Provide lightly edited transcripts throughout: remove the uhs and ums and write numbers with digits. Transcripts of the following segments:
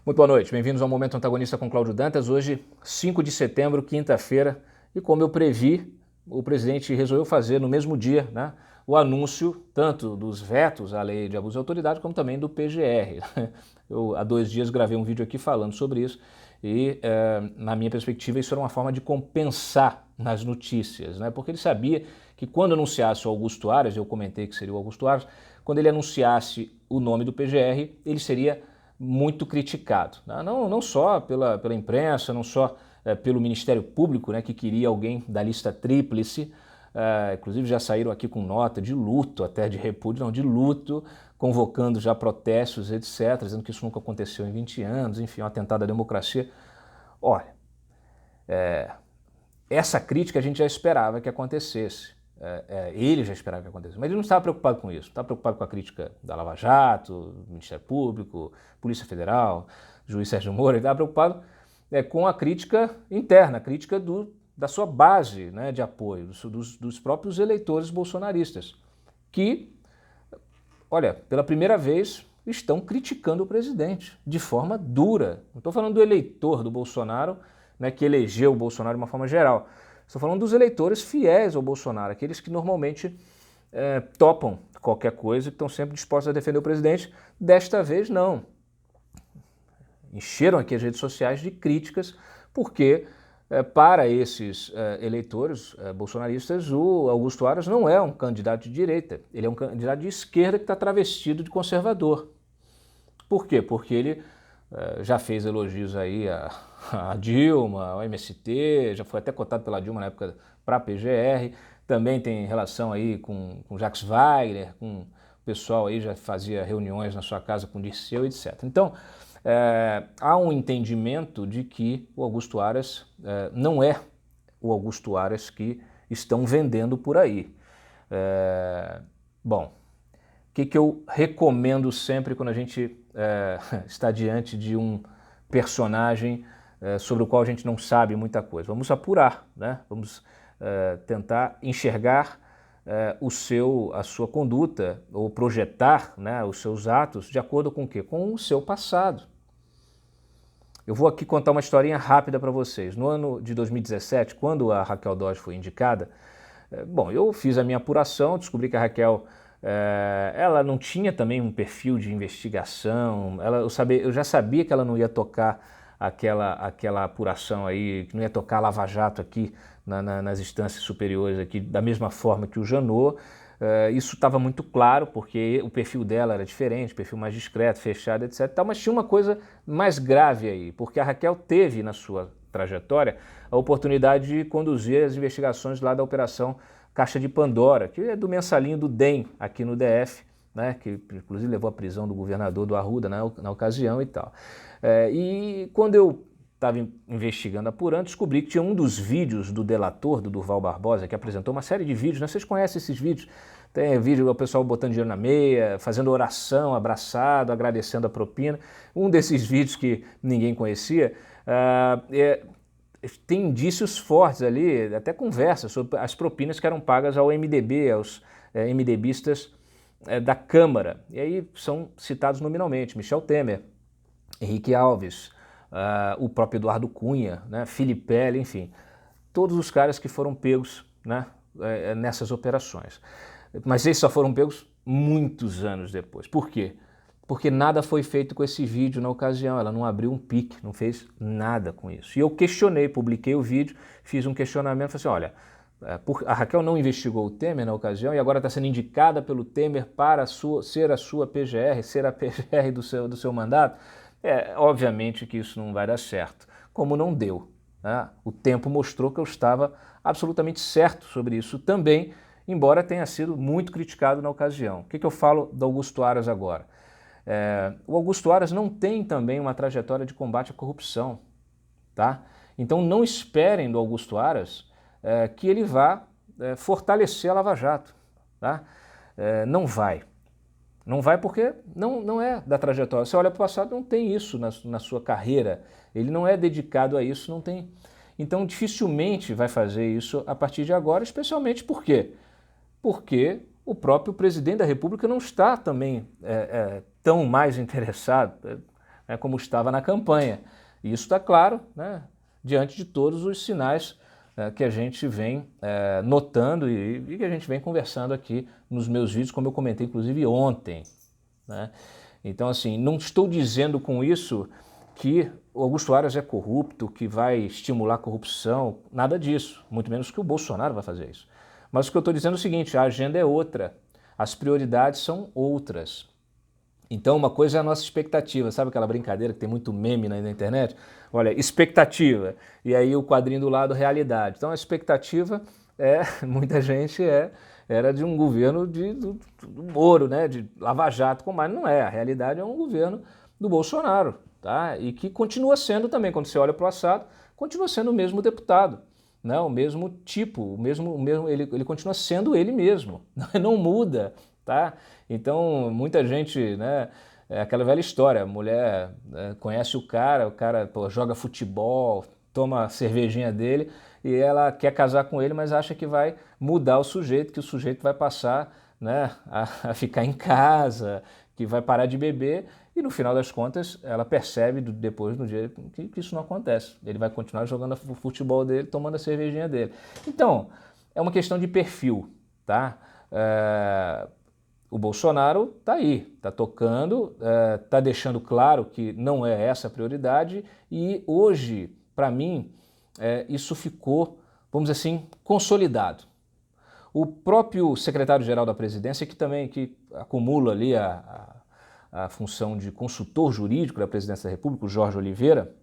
Muito boa noite, bem-vindos ao Momento Antagonista com Cláudio Dantas. Hoje, 5 de setembro, quinta-feira, e como eu previ, o presidente resolveu fazer no mesmo dia, né, o anúncio tanto dos vetos à lei de abuso de autoridade como também do PGR. Eu, há 2 dias, gravei um vídeo aqui falando sobre isso e, na minha perspectiva, isso era uma forma de compensar nas notícias, né, porque ele sabia que quando anunciasse o Augusto Aras, eu comentei que seria o Augusto Aras, quando ele anunciasse o nome do PGR, ele seria muito criticado, né? Não só pela imprensa, não só pelo Ministério Público, né, que queria alguém da lista tríplice, inclusive já saíram aqui com nota de luto, até de repúdio, não, de luto, convocando já protestos, etc., dizendo que isso nunca aconteceu em 20 anos, enfim, um atentado à democracia. Olha, essa crítica a gente já esperava que acontecesse. Ele já esperava que acontecesse, mas ele não estava preocupado com isso, estava preocupado com a crítica da Lava Jato, do Ministério Público, Polícia Federal, juiz Sérgio Moro. Ele estava preocupado com a crítica interna, a crítica da sua base, né, de apoio, dos próprios eleitores bolsonaristas, que, olha, pela primeira vez estão criticando o presidente de forma dura. Não estou falando do eleitor do Bolsonaro, né, que elegeu o Bolsonaro de uma forma geral. Estou falando dos eleitores fiéis ao Bolsonaro, aqueles que normalmente topam qualquer coisa e estão sempre dispostos a defender o presidente. Desta vez, não. Encheram aqui as redes sociais de críticas, porque para esses eleitores bolsonaristas, o Augusto Aras não é um candidato de direita, ele é um candidato de esquerda que está travestido de conservador. Por quê? Porque ele já fez elogios aí a Dilma, ao MST, já foi até cotado pela Dilma na época para a PGR, também tem relação aí com Jacques Wagner, com o pessoal aí já fazia reuniões na sua casa com o Dirceu, etc. Então, há um entendimento de que o Augusto Aras não é o Augusto Aras que estão vendendo por aí. Bom, o que eu recomendo sempre quando a gente está diante de um personagem sobre o qual a gente não sabe muita coisa? Vamos apurar, né? Vamos tentar enxergar a sua conduta ou projetar, né, os seus atos de acordo com o quê? Com o seu passado. Eu vou aqui contar uma historinha rápida para vocês. No ano de 2017, quando a Raquel Dodge foi indicada, bom, eu fiz a minha apuração, descobri que a Raquel ela não tinha também um perfil de investigação, eu já sabia que ela não ia tocar aquela apuração aí, que não ia tocar Lava Jato aqui nas instâncias superiores aqui, da mesma forma que o Janot. Isso estava muito claro, porque o perfil dela era diferente, perfil mais discreto, fechado, etc. Mas tinha uma coisa mais grave aí, porque a Raquel teve na sua trajetória a oportunidade de conduzir as investigações lá da Operação Caixa de Pandora, que é do mensalinho do DEM aqui no DF, né, que inclusive levou à prisão do governador do Arruda na ocasião e tal. E quando eu estava investigando, apurando, descobri que tinha um dos vídeos do delator, do Durval Barbosa, que apresentou uma série de vídeos, né? Vocês conhecem esses vídeos? Tem vídeo do pessoal botando dinheiro na meia, fazendo oração, abraçado, agradecendo a propina. Um desses vídeos que ninguém conhecia, tem indícios fortes ali, até conversas sobre as propinas que eram pagas ao MDB, aos MDBistas da Câmara. E aí são citados nominalmente: Michel Temer, Henrique Alves, o próprio Eduardo Cunha, né, Filipelli, enfim, todos os caras que foram pegos, né, nessas operações. Mas eles só foram pegos muitos anos depois. Por quê? Porque nada foi feito com esse vídeo na ocasião, ela não abriu um PIC, não fez nada com isso. E eu questionei, publiquei o vídeo, fiz um questionamento, falei assim, olha, a Raquel não investigou o Temer na ocasião e agora está sendo indicada pelo Temer para ser a sua PGR, ser a PGR do seu mandato. Obviamente que isso não vai dar certo, como não deu, né? O tempo mostrou que eu estava absolutamente certo sobre isso também, embora tenha sido muito criticado na ocasião. O que eu falo do Augusto Aras agora? O Augusto Aras não tem também uma trajetória de combate à corrupção, tá? Então não esperem do Augusto Aras que ele vá fortalecer a Lava Jato, tá? Não vai. Não vai porque não é da trajetória. Você olha para o passado, não tem isso na sua carreira. Ele não é dedicado a isso, não tem. Então dificilmente vai fazer isso a partir de agora, especialmente por quê? Porque o próprio presidente da República não está também tão mais interessado. né, como estava na campanha. E isso está claro, né, diante de todos os sinais que a gente vem notando e que a gente vem conversando aqui nos meus vídeos, como eu comentei inclusive ontem, né? Então, assim, não estou dizendo com isso que o Augusto Aras é corrupto, que vai estimular a corrupção, nada disso, muito menos que o Bolsonaro vai fazer isso. Mas o que eu estou dizendo é o seguinte, a agenda é outra, as prioridades são outras. Então, uma coisa é a nossa expectativa, sabe aquela brincadeira que tem muito meme na internet? Olha, expectativa, e aí o quadrinho do lado, realidade. Então, a expectativa muita gente era de um governo do Moro, né, de Lava Jato, mas não é, a realidade é um governo do Bolsonaro, tá? E que continua sendo também, quando você olha para o Assad, continua sendo o mesmo deputado, né, o mesmo tipo, ele continua sendo ele mesmo, não muda, tá? Então, muita gente, né, é aquela velha história, a mulher conhece o cara pô, joga futebol, toma a cervejinha dele e ela quer casar com ele, mas acha que vai mudar o sujeito, que o sujeito vai passar, né, a ficar em casa, que vai parar de beber e no final das contas ela percebe depois no dia que isso não acontece. Ele vai continuar jogando o futebol dele, tomando a cervejinha dele. Então, é uma questão de perfil, tá? O Bolsonaro está aí, está tocando, está deixando claro que não é essa a prioridade e hoje, para mim, isso ficou, vamos dizer assim, consolidado. O próprio secretário-geral da presidência, que acumula ali a função de consultor jurídico da presidência da República, o Jorge Oliveira,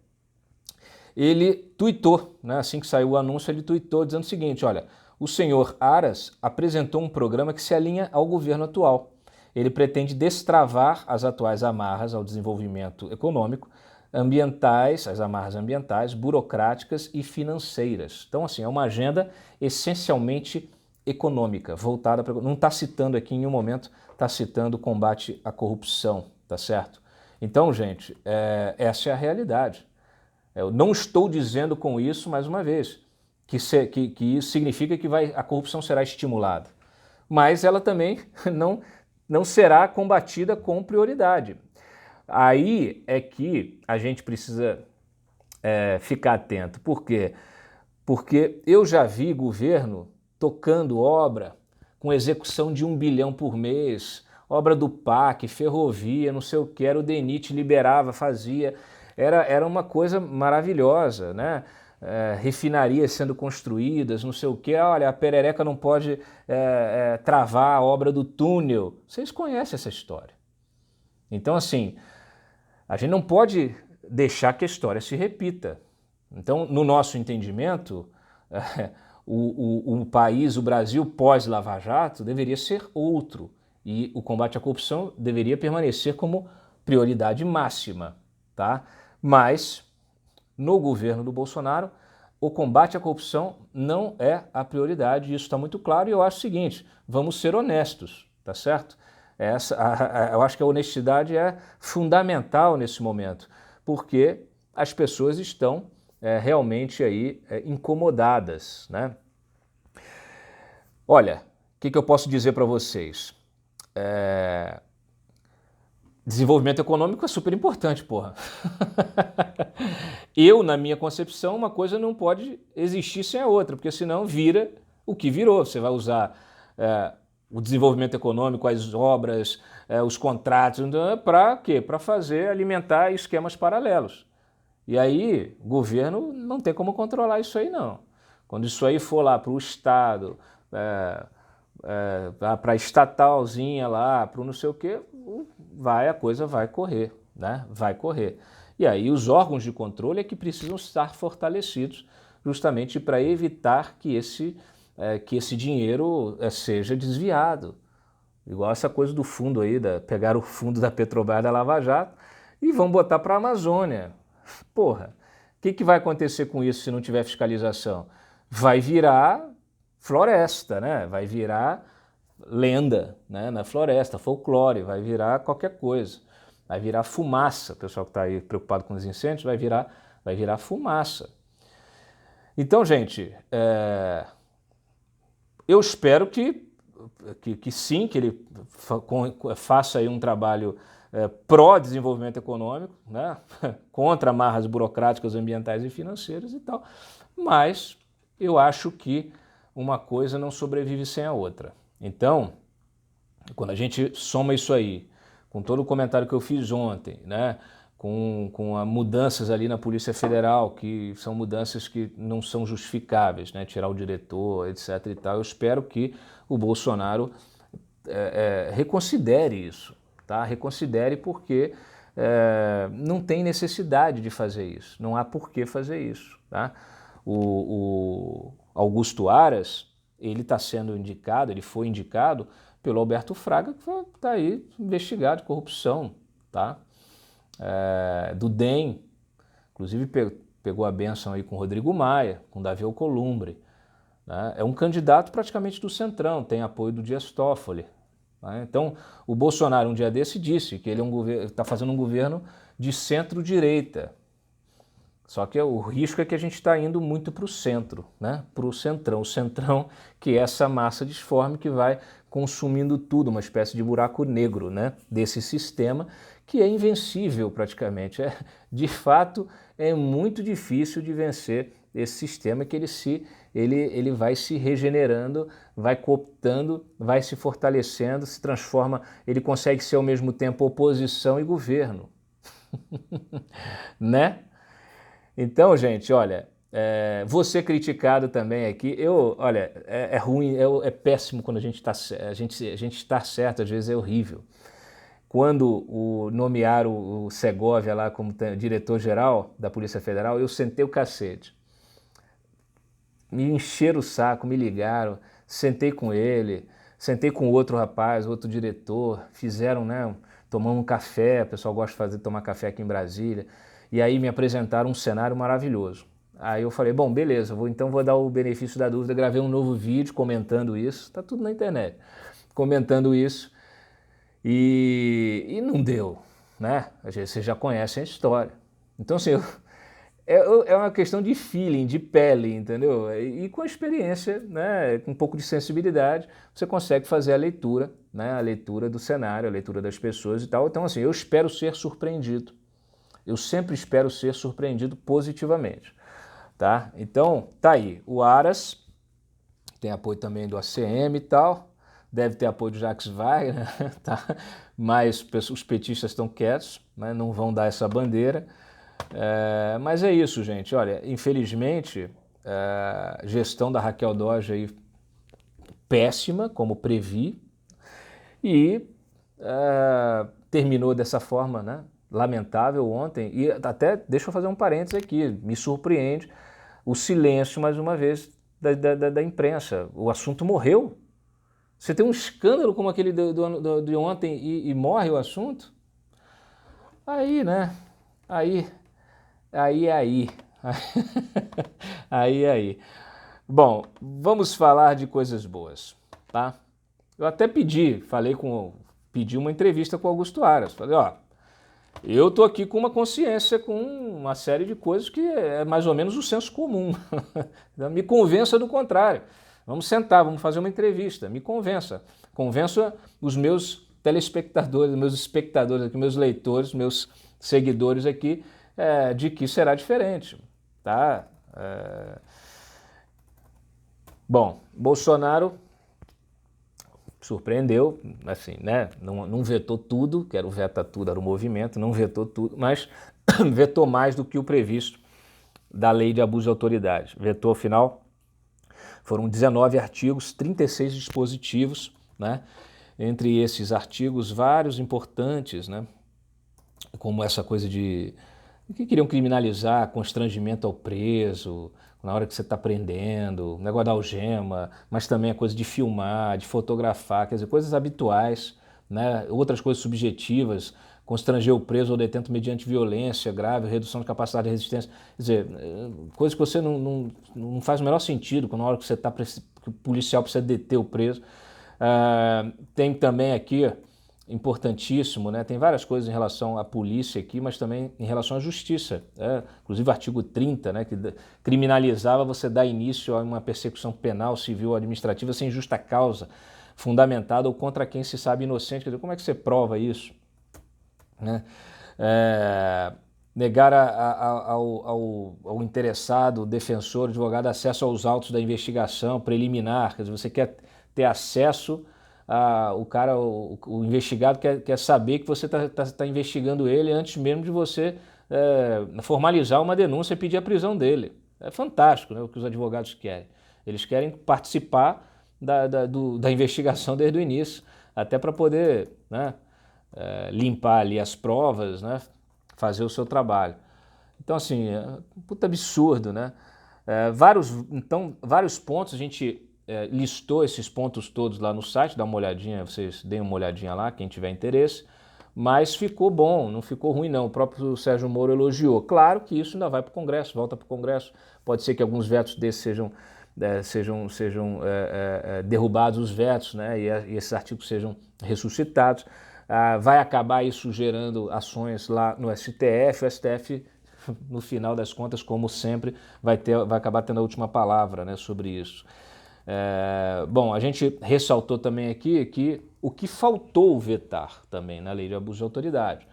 ele tuitou, né, assim que saiu o anúncio, ele tuitou dizendo o seguinte, olha, o senhor Aras apresentou um programa que se alinha ao governo atual. Ele pretende destravar as atuais amarras ao desenvolvimento econômico, ambientais, as amarras ambientais, burocráticas e financeiras. Então, assim, é uma agenda essencialmente econômica, voltada para... Não está citando aqui em nenhum momento, está citando o combate à corrupção, tá certo? Então, gente, essa é a realidade. Eu não estou dizendo com isso, mais uma vez, que isso significa que a corrupção será estimulada. Mas ela também não será combatida com prioridade. Aí é que a gente precisa ficar atento. Por quê? Porque eu já vi governo tocando obra com execução de 1 bilhão por mês, obra do PAC, ferrovia, não sei o que, era o DENIT, liberava, fazia, era uma coisa maravilhosa, né? Refinarias sendo construídas, não sei o que, olha, a perereca não pode travar a obra do túnel. Vocês conhecem essa história. Então, assim, a gente não pode deixar que a história se repita. Então, no nosso entendimento, o país, o Brasil pós-Lava Jato, deveria ser outro. E o combate à corrupção deveria permanecer como prioridade máxima, tá? Mas, no governo do Bolsonaro, o combate à corrupção não é a prioridade, e isso está muito claro, e eu acho o seguinte, vamos ser honestos, tá certo? Eu acho que a honestidade é fundamental nesse momento, porque as pessoas estão realmente aí incomodadas, né? Olha, o que eu posso dizer para vocês? Desenvolvimento econômico é super importante, porra. Na minha concepção, uma coisa não pode existir sem a outra, porque senão vira o que virou. Você vai usar o desenvolvimento econômico, as obras, os contratos, para quê? Para alimentar esquemas paralelos. E aí, o governo não tem como controlar isso aí, não. Quando isso aí for lá para o Estado, para a estatalzinha lá, para o não sei o quê, a coisa vai correr, né? Vai correr. E aí os órgãos de controle é que precisam estar fortalecidos justamente para evitar que esse dinheiro seja desviado. Igual essa coisa do fundo aí, pegar o fundo da Petrobras, da Lava Jato e vão botar para a Amazônia. Porra, o que vai acontecer com isso se não tiver fiscalização? Vai virar floresta, né? Vai virar lenda, né? Na floresta, folclore, vai virar qualquer coisa. Vai virar fumaça. O pessoal que está aí preocupado com os incêndios vai virar fumaça. Então, gente, eu espero que sim, que ele faça aí um trabalho pró-desenvolvimento econômico, né? Contra amarras burocráticas, ambientais e financeiras e tal, mas eu acho que uma coisa não sobrevive sem a outra. Então, quando a gente soma isso aí, com todo o comentário que eu fiz ontem, né, com as mudanças ali na Polícia Federal, que são mudanças que não são justificáveis, né, tirar o diretor, etc. e tal, eu espero que o Bolsonaro reconsidere isso, tá? Reconsidere porque não tem necessidade de fazer isso, não há por que fazer isso, tá? O Augusto Aras, ele está sendo indicado, ele foi indicado pelo Alberto Fraga, que está aí investigado de corrupção, tá? Do DEM, inclusive pegou a bênção aí com Rodrigo Maia, com Davi Alcolumbre, né? É um candidato praticamente do Centrão, tem apoio do Dias Toffoli, né? Então, o Bolsonaro um dia desse disse que ele está fazendo um governo de centro-direita. Só que o risco é que a gente está indo muito para o centro, né? Para o centrão que é essa massa disforme que vai consumindo tudo, uma espécie de buraco negro, né? Desse sistema que é invencível praticamente. De fato, é muito difícil de vencer esse sistema que ele vai se regenerando, vai cooptando, vai se fortalecendo, se transforma, ele consegue ser ao mesmo tempo oposição e governo, né? Então, gente, olha, você criticado também aqui, olha, é ruim, é péssimo quando a gente está certo, às vezes é horrível. Quando nomearam o Segovia lá como diretor-geral da Polícia Federal, eu sentei o cacete. Me encheram o saco, me ligaram, sentei com ele, sentei com outro rapaz, outro diretor, fizeram, né, tomamos um café, o pessoal gosta de tomar café aqui em Brasília, e aí me apresentaram um cenário maravilhoso. Aí eu falei, bom, beleza, então vou dar o benefício da dúvida, gravei um novo vídeo comentando isso, tá tudo na internet, comentando isso, e não deu, né? Vocês já conhecem a história. Então, assim, é uma questão de feeling, de pele, entendeu? E com a experiência, né, com um pouco de sensibilidade, você consegue fazer a leitura, né, a leitura do cenário, a leitura das pessoas e tal. Então, assim, eu espero ser surpreendido. Eu sempre espero ser surpreendido positivamente, tá? Então, tá aí. O Aras tem apoio também do ACM e tal, deve ter apoio do Jacques Wagner, tá? Mas os petistas estão quietos, né, não vão dar essa bandeira. Mas é isso, gente. Olha, infelizmente, a gestão da Raquel Dodge aí péssima, como previ, e terminou dessa forma, né, lamentável ontem. E até, deixa eu fazer um parênteses aqui, me surpreende o silêncio, mais uma vez, da imprensa. O assunto morreu. Você tem um escândalo como aquele de ontem e morre o assunto? Aí, né? Aí. Aí. Bom, vamos falar de coisas boas, tá? Eu até pedi uma entrevista com o Augusto Aras. Falei, ó, eu tô aqui com uma consciência, com uma série de coisas que é mais ou menos o senso comum. Me convença do contrário. Vamos sentar, vamos fazer uma entrevista. Me convença. Convença os meus telespectadores, meus espectadores aqui, meus leitores, meus seguidores aqui, de que será diferente, tá? Bom, Bolsonaro surpreendeu, assim, né? Não vetou tudo, que era o veta tudo, era o movimento, não vetou tudo, mas vetou mais do que o previsto da lei de abuso de autoridade. Vetou, afinal, foram 19 artigos, 36 dispositivos, né? Entre esses artigos, vários importantes, né? Como essa coisa que queriam criminalizar constrangimento ao preso, na hora que você está prendendo, negócio da algema, mas também a coisa de filmar, de fotografar, quer dizer, coisas habituais, né? Outras coisas subjetivas, constranger o preso ou detento mediante violência grave, redução de capacidade de resistência, quer dizer, coisas que você não faz o menor sentido, na hora que você está, que o policial precisa deter o preso. Tem também aqui, importantíssimo, né? Tem várias coisas em relação à polícia aqui, mas também em relação à justiça. Inclusive o artigo 30, né, que criminalizava você dar início a uma persecução penal, civil ou administrativa sem justa causa fundamentada ou contra quem se sabe inocente. Quer dizer, como é que você prova isso? né? É, negar ao interessado, defensor, advogado, acesso aos autos da investigação preliminar. Quer dizer, você quer ter acesso o cara, o investigado quer saber que você está investigando ele antes mesmo de você formalizar uma denúncia e pedir a prisão dele. É fantástico, né, o que os advogados querem. Eles querem participar da investigação desde o início, até para poder, né, limpar ali as provas, né, fazer o seu trabalho. Então, assim, é um puta absurdo, né? Vários pontos, a gente listou esses pontos todos lá no site, dá uma olhadinha, vocês deem uma olhadinha lá, quem tiver interesse, mas ficou bom, não ficou ruim não, o próprio Sérgio Moro elogiou. Claro que isso ainda vai para o Congresso, volta para o Congresso, pode ser que alguns vetos desses sejam derrubados os vetos, né, e esses artigos sejam ressuscitados. Vai acabar isso gerando ações lá no STF, o STF, no final das contas, como sempre, vai acabar tendo a última palavra, né, sobre isso. Bom, a gente ressaltou também aqui que o que faltou vetar também na lei de abuso de autoridade,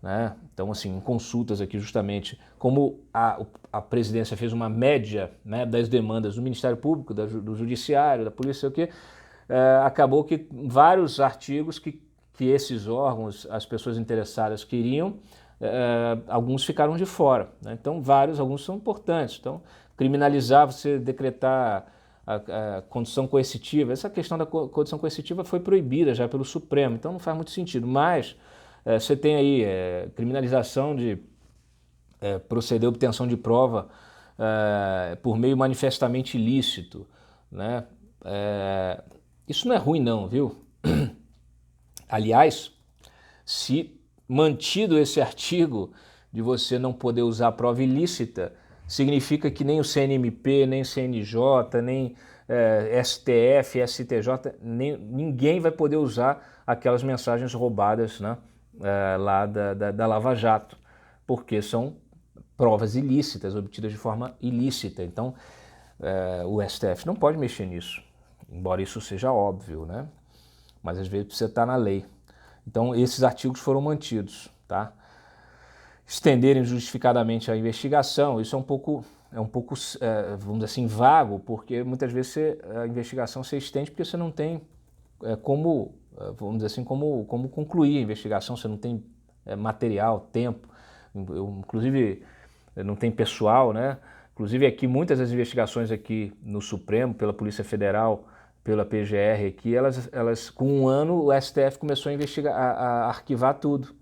né? Então, assim, em consultas aqui justamente, como a presidência fez uma média, né, das demandas do Ministério Público, do Judiciário, da Polícia, acabou que vários artigos que esses órgãos, as pessoas interessadas queriam, alguns ficaram de fora, né? Então, alguns são importantes. Então, criminalizar, você decretar a condição coercitiva, essa questão da condição coercitiva foi proibida já pelo Supremo, então não faz muito sentido, mas você tem aí criminalização de proceder à obtenção de prova por meio manifestamente ilícito, né? Isso não é ruim não, viu? Aliás, se mantido esse artigo de você não poder usar prova ilícita, significa que nem o CNMP, nem o CNJ, nem STF, STJ, ninguém vai poder usar aquelas mensagens roubadas, né, lá da Lava Jato, porque são provas ilícitas, obtidas de forma ilícita. Então, o STF não pode mexer nisso, embora isso seja óbvio, né? Mas às vezes precisa estar na lei. Então, esses artigos foram mantidos, tá? Estenderem justificadamente a investigação, isso é um pouco vamos dizer assim, vago, porque muitas vezes a investigação se estende porque você não tem como, vamos dizer assim, como concluir a investigação, você não tem material, tempo, inclusive não tem pessoal, né? Inclusive aqui, muitas das investigações aqui no Supremo, pela Polícia Federal, pela PGR aqui, elas com um ano o STF começou a investigar, a arquivar tudo.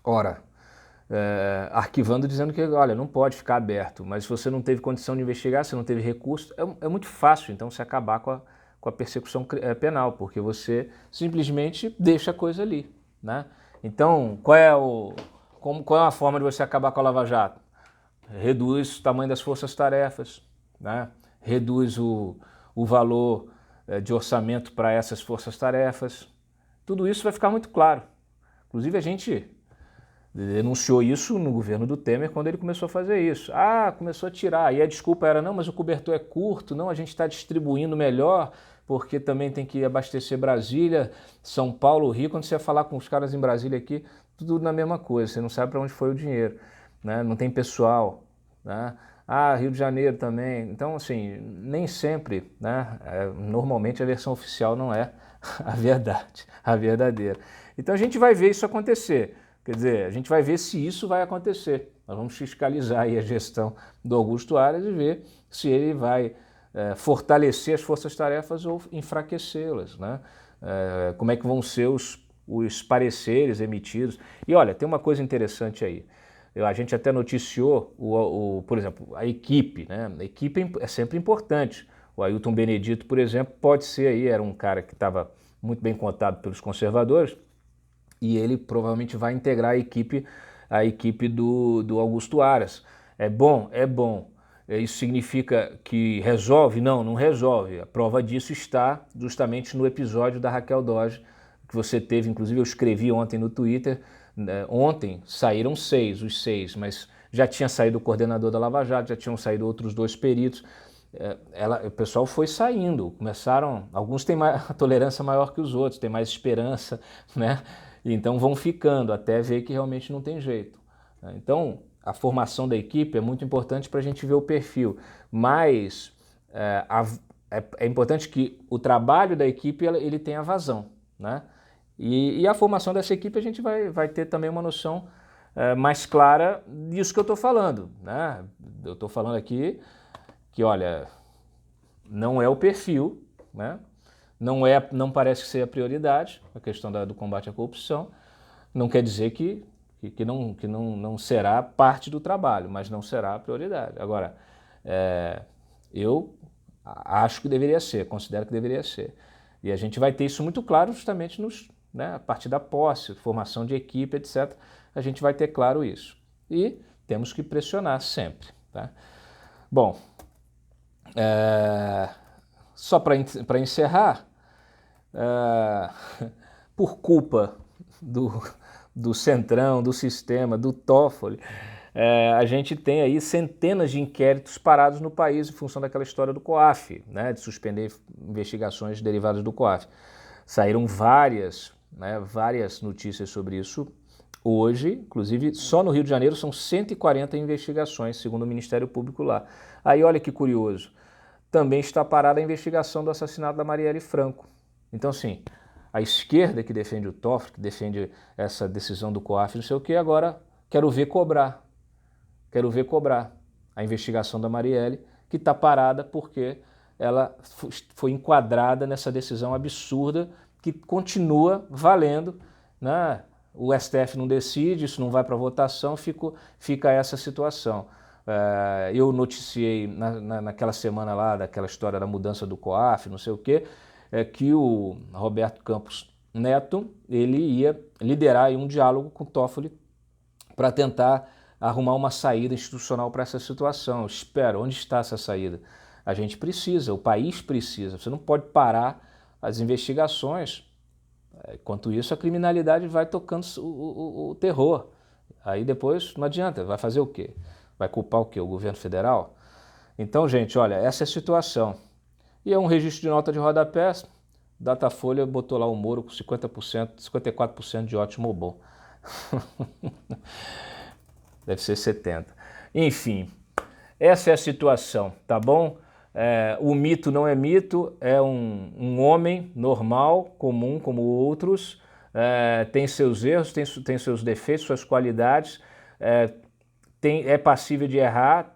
Ora, arquivando dizendo que, olha, não pode ficar aberto, mas se você não teve condição de investigar, se não teve recurso, é muito fácil então você acabar com a persecução penal, porque você simplesmente deixa a coisa ali, né? Então, qual é a forma de você acabar com a Lava Jato? Reduz o tamanho das forças-tarefas, né? Reduz o valor de orçamento para essas forças-tarefas. Tudo isso vai ficar muito claro. Inclusive a gente denunciou isso no governo do Temer quando ele começou a fazer isso. Começou a tirar. E a desculpa era, não, mas o cobertor é curto, não, a gente está distribuindo melhor, porque também tem que abastecer Brasília, São Paulo, Rio. Quando você ia falar com os caras em Brasília aqui, tudo na mesma coisa, você não sabe para onde foi o dinheiro, né? Não tem pessoal, né? Rio de Janeiro também. Então, assim, nem sempre, né? Normalmente a versão oficial não é a verdade, a verdadeira. Então a gente vai ver isso acontecer. Quer dizer, a gente vai ver se isso vai acontecer. Nós vamos fiscalizar aí a gestão do Augusto Aras e ver se ele vai fortalecer as forças-tarefas ou enfraquecê-las, né? Como é que vão ser os pareceres emitidos. E olha, tem uma coisa interessante aí. A gente até noticiou, por exemplo, a equipe, né? A equipe é sempre importante. O Ailton Benedito, por exemplo, pode ser aí, era um cara que estava muito bem cotado pelos conservadores, e ele provavelmente vai integrar a equipe do Augusto Aras. É bom? É bom. Isso significa que resolve? Não, não resolve. A prova disso está justamente no episódio da Raquel Dodge, que você teve, inclusive eu escrevi ontem no Twitter. Ontem saíram os seis, mas já tinha saído o coordenador da Lava Jato, já tinham saído outros 2 peritos. O pessoal foi saindo, alguns têm a tolerância maior que os outros, têm mais esperança, né? Então vão ficando até ver que realmente não tem jeito. Então a formação da equipe é muito importante para a gente ver o perfil, mas é importante que o trabalho da equipe ele tenha vazão, né? E a formação dessa equipe a gente vai ter também uma noção mais clara disso que eu estou falando, né? Eu estou falando aqui que, olha, não é o perfil, né? Não parece ser a prioridade, a questão do combate à corrupção. Não quer dizer que não será parte do trabalho, mas não será a prioridade. Agora, eu acho que deveria ser, considero que deveria ser. E a gente vai ter isso muito claro justamente a partir da posse, formação de equipe, etc. A gente vai ter claro isso. E temos que pressionar sempre. Tá? Bom, só para encerrar, por culpa do Centrão, do sistema, do Toffoli, a gente tem aí centenas de inquéritos parados no país em função daquela história do COAF, né, de suspender investigações derivadas do COAF. Saíram várias notícias sobre isso hoje, inclusive só no Rio de Janeiro são 140 investigações, segundo o Ministério Público lá. Aí olha que curioso, também está parada a investigação do assassinato da Marielle Franco. Então, assim, a esquerda que defende o Toffoli, que defende essa decisão do COAF, não sei o que, agora quero ver cobrar a investigação da Marielle, que está parada porque ela foi enquadrada nessa decisão absurda que continua valendo, né? O STF não decide, isso não vai para votação, fica essa situação. Eu noticiei naquela semana lá, daquela história da mudança do COAF, não sei o quê, que o Roberto Campos Neto ele ia liderar aí um diálogo com o Toffoli para tentar arrumar uma saída institucional para essa situação. Espera, onde está essa saída? A gente precisa, o país precisa. Você não pode parar as investigações. Enquanto isso, a criminalidade vai tocando o terror. Aí depois não adianta, vai fazer o quê? Vai culpar o quê? O governo federal? Então, gente, olha, essa é a situação. E é um registro de nota de rodapé. Datafolha botou lá o Moro com 50%, 54% de ótimo ou bom. Deve ser 70%. Enfim, essa é a situação, tá bom? O mito não é mito, é um homem normal, comum como outros, tem seus erros, tem seus defeitos, suas qualidades, é passível de errar,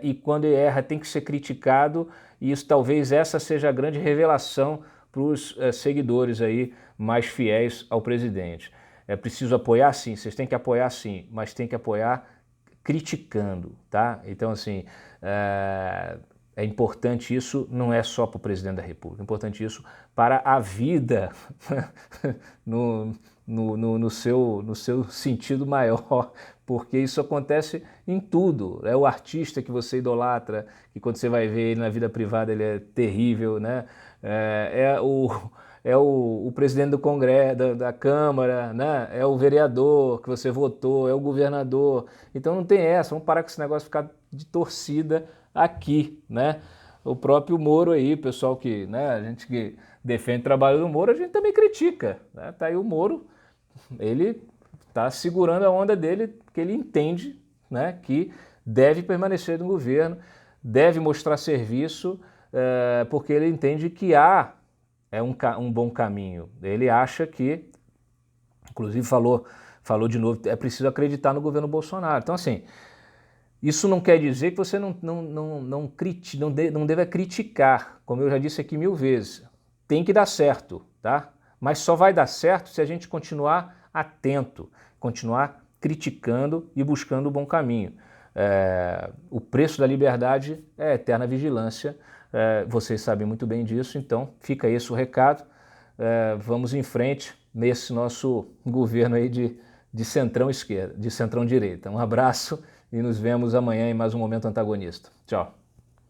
e quando erra tem que ser criticado, e isso talvez essa seja a grande revelação para os seguidores aí mais fiéis ao presidente. É preciso apoiar sim, vocês têm que apoiar sim, mas tem que apoiar criticando, tá? Então assim, é importante isso, não é só para o presidente da República, é importante isso para a vida no seu sentido maior, porque isso acontece em tudo. É o artista que você idolatra, que quando você vai ver ele na vida privada ele é terrível, né? É o presidente do Congresso, da Câmara, né? É o vereador que você votou, é o governador. Então não tem essa, vamos parar com esse negócio de ficar de torcida aqui, né? O próprio Moro aí, pessoal que, né, a gente que defende o trabalho do Moro, a gente também critica, né? Tá aí o Moro, ele está segurando a onda dele, que ele entende, né, que deve permanecer no governo, deve mostrar serviço, porque ele entende que há um bom caminho. Ele acha que, inclusive falou de novo, é preciso acreditar no governo Bolsonaro. Então assim, isso não quer dizer que você não deva criticar, como eu já disse aqui 1000 vezes. Tem que dar certo, tá? Mas só vai dar certo se a gente continuar atento, continuar criticando e buscando o bom caminho. O preço da liberdade é a eterna vigilância, vocês sabem muito bem disso, então fica esse o recado. Vamos em frente nesse nosso governo aí de centrão esquerda, de centrão direita. Um abraço e nos vemos amanhã em mais um Momento Antagonista. Tchau.